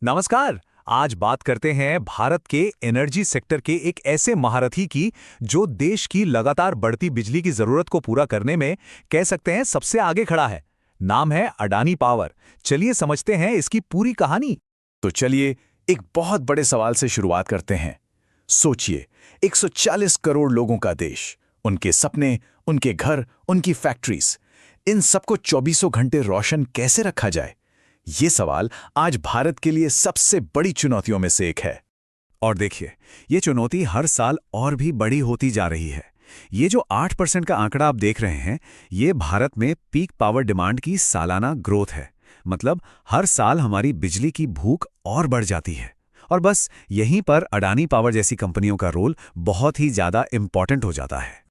नमस्कार। आज बात करते हैं भारत के एनर्जी सेक्टर के एक ऐसे महारथी की जो देश की लगातार बढ़ती बिजली की जरूरत को पूरा करने में कह सकते हैं सबसे आगे खड़ा है। नाम है अडानी पावर। चलिए समझते हैं इसकी पूरी कहानी। तो चलिए एक बहुत बड़े सवाल से शुरुआत करते हैं। सोचिए, 140 करोड़ लोगों का देश, उनके सपने, उनके घर, उनकी फैक्ट्रीज, इन सबको 24 घंटे रोशन कैसे रखा जाए? ये सवाल आज भारत के लिए सबसे बड़ी चुनौतियों में से एक है। और देखिए, ये चुनौती हर साल और भी बड़ी होती जा रही है। ये जो 8% का आंकड़ा आप देख रहे हैं, ये भारत में पीक पावर डिमांड की सालाना ग्रोथ है। मतलब हर साल हमारी बिजली की भूख और बढ़ जाती है। और बस यहीं पर अडानी पावर जैसी कंपनियों का रोल बहुत ही ज्यादा इंपॉर्टेंट हो जाता है।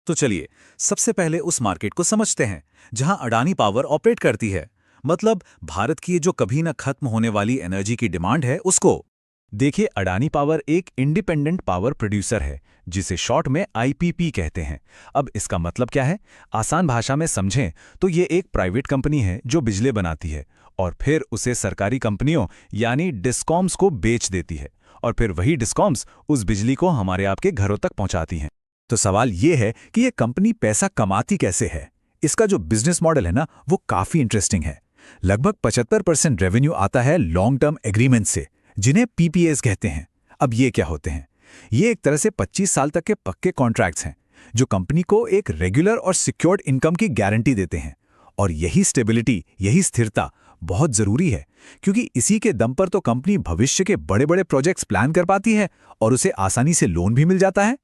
तो चलिए सबसे पहले उस मार्केट को समझते हैं जहां अडानी पावर ऑपरेट करती है। मतलब भारत की जो कभी न खत्म होने वाली एनर्जी की डिमांड है उसको। देखिए, अडानी पावर एक इंडिपेंडेंट पावर प्रोड्यूसर है, जिसे शॉर्ट में आईपीपी कहते हैं। अब इसका मतलब क्या है? आसान भाषा में समझें तो ये एक प्राइवेट कंपनी है जो बिजली बनाती है और फिर उसे सरकारी कंपनियों यानी डिस्कॉम्स को बेच देती है, और फिर वही डिस्कॉम्स उस बिजली को हमारे आपके घरों तक पहुंचाती हैं। तो सवाल ये है कि ये कंपनी पैसा कमाती कैसे है? इसका जो बिजनेस मॉडल है ना, वो काफी इंटरेस्टिंग है। लगभग 75% रेवेन्यू आता है लॉन्ग टर्म एग्रीमेंट से, जिन्हें पीपीएस कहते हैं। अब ये क्या होते हैं? ये एक तरह से 25 साल तक के पक्के कॉन्ट्रैक्ट्स हैं जो कंपनी को एक रेगुलर और सिक्योर्ड इनकम की गारंटी देते हैं। और यही स्टेबिलिटी, यही स्थिरता बहुत जरूरी है, क्योंकि इसी के दम पर तो कंपनी भविष्य के बड़े बड़े प्रोजेक्ट्स प्लान कर पाती है और उसे आसानी से लोन भी मिल जाता है।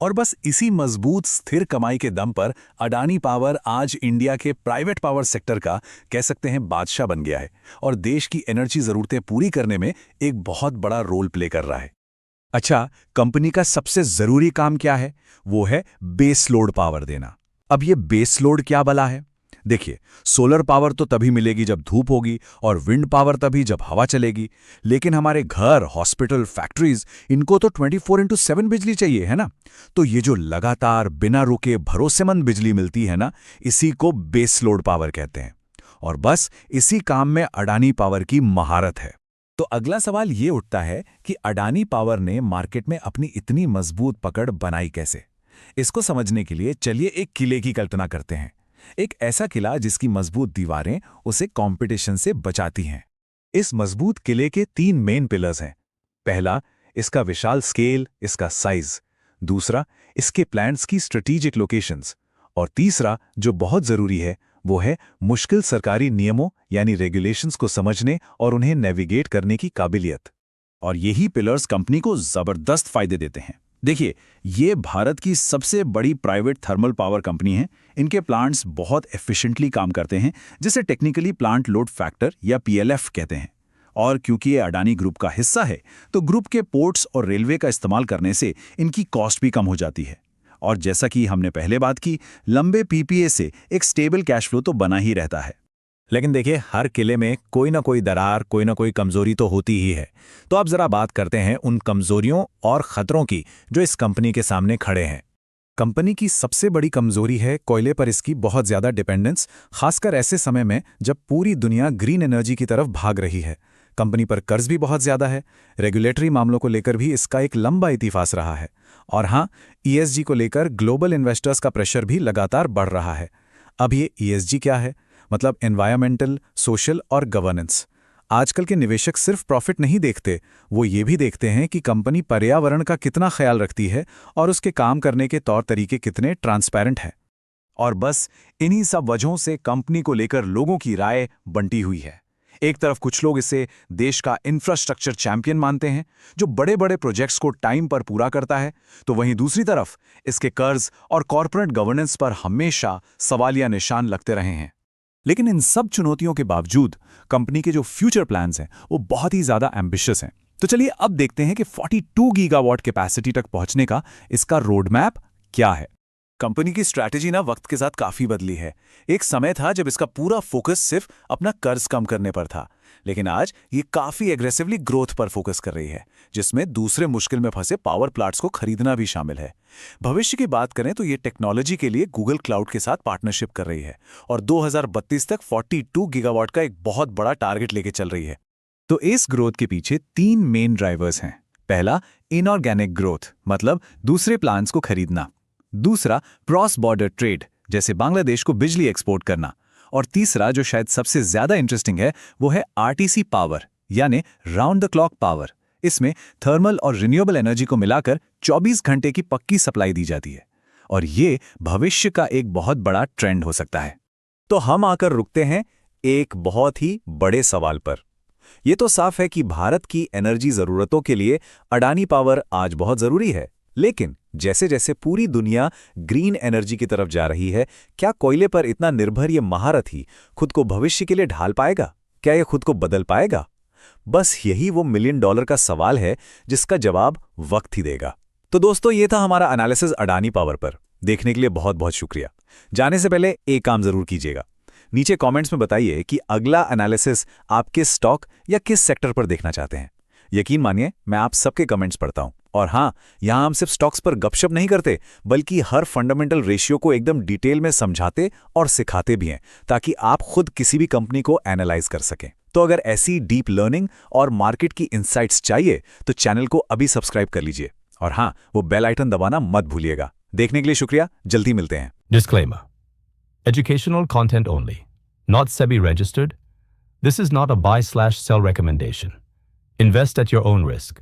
और बस इसी मजबूत स्थिर कमाई के दम पर अडानी पावर आज इंडिया के प्राइवेट पावर सेक्टर का कह सकते हैं बादशाह बन गया है और देश की एनर्जी जरूरतें पूरी करने में एक बहुत बड़ा रोल प्ले कर रहा है। अच्छा, कंपनी का सबसे जरूरी काम क्या है? वो है बेस लोड पावर देना। अब ये बेस लोड क्या भला है? देखिए, सोलर पावर तो तभी मिलेगी जब धूप होगी और विंड पावर तभी जब हवा चलेगी। लेकिन हमारे घर, हॉस्पिटल, फैक्ट्रीज, इनको तो 24x7 बिजली चाहिए, है ना? तो ये जो लगातार बिना रुके भरोसेमंद बिजली मिलती है ना, इसी को बेस लोड पावर कहते हैं। और बस इसी काम में अडानी पावर की महारत है। तो अगला सवाल ये उठता है कि अडानी पावर ने मार्केट में अपनी इतनी मजबूत पकड़ बनाई कैसे? इसको समझने के लिए चलिए एक किले की कल्पना करते हैं। एक ऐसा किला जिसकी मजबूत दीवारें उसे कंपटीशन से बचाती हैं। इस मजबूत किले के 3 मेन पिलर्स हैं। पहला, इसका विशाल स्केल, इसका साइज। दूसरा, इसके प्लांट्स की स्ट्रेटेजिक लोकेशंस। और तीसरा, जो बहुत जरूरी है, वो है मुश्किल सरकारी नियमों यानी रेगुलेशंस को समझने और उन्हें नेविगेट करने की काबिलियत। और यही पिलर्स कंपनी को जबरदस्त फायदे देते हैं। देखिए, ये भारत की सबसे बड़ी प्राइवेट थर्मल पावर कंपनी है। इनके प्लांट्स बहुत एफिशिएंटली काम करते हैं, जिसे टेक्निकली प्लांट लोड फैक्टर या पीएलएफ कहते हैं। और क्योंकि ये अडानी ग्रुप का हिस्सा है, तो ग्रुप के पोर्ट्स और रेलवे का इस्तेमाल करने से इनकी कॉस्ट भी कम हो जाती है। और जैसा कि हमने पहले बात की, लंबे पीपीए से एक स्टेबल कैश फ्लो तो बना ही रहता है। लेकिन देखिए, हर किले में कोई ना कोई दरार, कोई ना कोई कमजोरी तो होती ही है। तो अब जरा बात करते हैं उन कमजोरियों और खतरों की जो इस कंपनी के सामने खड़े हैं। कंपनी की सबसे बड़ी कमजोरी है कोयले पर इसकी बहुत ज्यादा डिपेंडेंस, खासकर ऐसे समय में जब पूरी दुनिया ग्रीन एनर्जी की तरफ भाग रही है। कंपनी पर कर्ज भी बहुत ज्यादा है। रेगुलेटरी मामलों को लेकर भी इसका एक लंबा इतिहास रहा है। और हाँ, ईएसजी को लेकर ग्लोबल इन्वेस्टर्स का प्रेशर भी लगातार बढ़ रहा है। अब ये ईएसजी क्या है? मतलब एनवायरमेंटल, सोशल और गवर्नेंस। आजकल के निवेशक सिर्फ प्रॉफिट नहीं देखते, वो ये भी देखते हैं कि कंपनी पर्यावरण का कितना ख्याल रखती है और उसके काम करने के तौर तरीके कितने ट्रांसपेरेंट हैं। और बस इन्हीं सब वजहों से कंपनी को लेकर लोगों की राय बंटी हुई है। एक तरफ कुछ लोग इसे देश का इंफ्रास्ट्रक्चर चैंपियन मानते हैं, जो बड़े बड़े प्रोजेक्ट्स को टाइम पर पूरा करता है, तो वहीं दूसरी तरफ इसके कर्ज और कॉर्पोरेट गवर्नेंस पर हमेशा सवालिया निशान लगते रहे हैं। लेकिन इन सब चुनौतियों के बावजूद कंपनी के जो फ्यूचर प्लान्स हैं वो बहुत ही ज्यादा एम्बिशियस हैं। तो चलिए अब देखते हैं कि 42 गीगावाट कैपेसिटी तक पहुंचने का इसका रोड मैप क्या है। कंपनी की स्ट्रैटेजी ना वक्त के साथ काफी बदली है। एक समय था जब इसका पूरा फोकस सिर्फ अपना कर्ज कम करने पर था, लेकिन आज ये काफी एग्रेसिवली ग्रोथ पर फोकस कर रही है, जिसमें दूसरे मुश्किल में फंसे पावर प्लांट्स को खरीदना भी शामिल है। भविष्य की बात करें तो ये टेक्नोलॉजी के लिए गूगल क्लाउड के साथ पार्टनरशिप कर रही है और 2032 तक 42 गीगावाट का एक बहुत बड़ा टारगेट लेके चल रही है। तो इस ग्रोथ के पीछे 3 मेन ड्राइवर्स हैं। पहला, इनऑर्गेनिक ग्रोथ, मतलब दूसरे प्लांट्स को खरीदना। दूसरा, क्रॉस बॉर्डर ट्रेड, जैसे बांग्लादेश को बिजली एक्सपोर्ट करना। और तीसरा, जो शायद सबसे ज्यादा इंटरेस्टिंग है, वो है आरटीसी पावर, यानी राउंड द क्लॉक पावर। इसमें थर्मल और रिन्यूएबल एनर्जी को मिलाकर 24 घंटे की पक्की सप्लाई दी जाती है। और ये भविष्य का एक बहुत बड़ा ट्रेंड हो सकता है। तो हम आकर रुकते हैं एक बहुत ही बड़े सवाल पर। ये तो साफ है कि भारत की एनर्जी जरूरतों के लिए अडानी पावर आज बहुत जरूरी है, लेकिन जैसे जैसे पूरी दुनिया ग्रीन एनर्जी की तरफ जा रही है, क्या कोयले पर इतना निर्भर ये महारथी खुद को भविष्य के लिए ढाल पाएगा? क्या ये खुद को बदल पाएगा? बस यही वो $1 मिलियन का सवाल है जिसका जवाब वक्त ही देगा। तो दोस्तों, ये था हमारा एनालिसिस अडानी पावर पर। देखने के लिए बहुत बहुत शुक्रिया। जाने से पहले एक काम जरूर कीजिएगा, नीचे कमेंट्स में बताइए कि अगला एनालिसिस आप किस स्टॉक या किस सेक्टर पर देखना चाहते हैं। यकीन मानिए, मैं आप सबके कमेंट्स पढ़ता हूं। और हाँ, यहां हम सिर्फ स्टॉक्स पर गपशप नहीं करते, बल्कि हर फंडामेंटल रेशियो को एकदम डिटेल में समझाते और सिखाते भी हैं, ताकि आप खुद किसी भी कंपनी को एनालाइज कर सकें। तो अगर ऐसी डीप लर्निंग और मार्केट की इंसाइट्स चाहिए तो चैनल को अभी सब्सक्राइब कर लीजिए। और हाँ, वो बेल आइकन दबाना मत भूलिएगा। देखने के लिए शुक्रिया, जल्दी मिलते हैं। Disclaimer. Educational content only. Not SEBI registered. This is not a buy/sell recommendation. Invest at your own risk.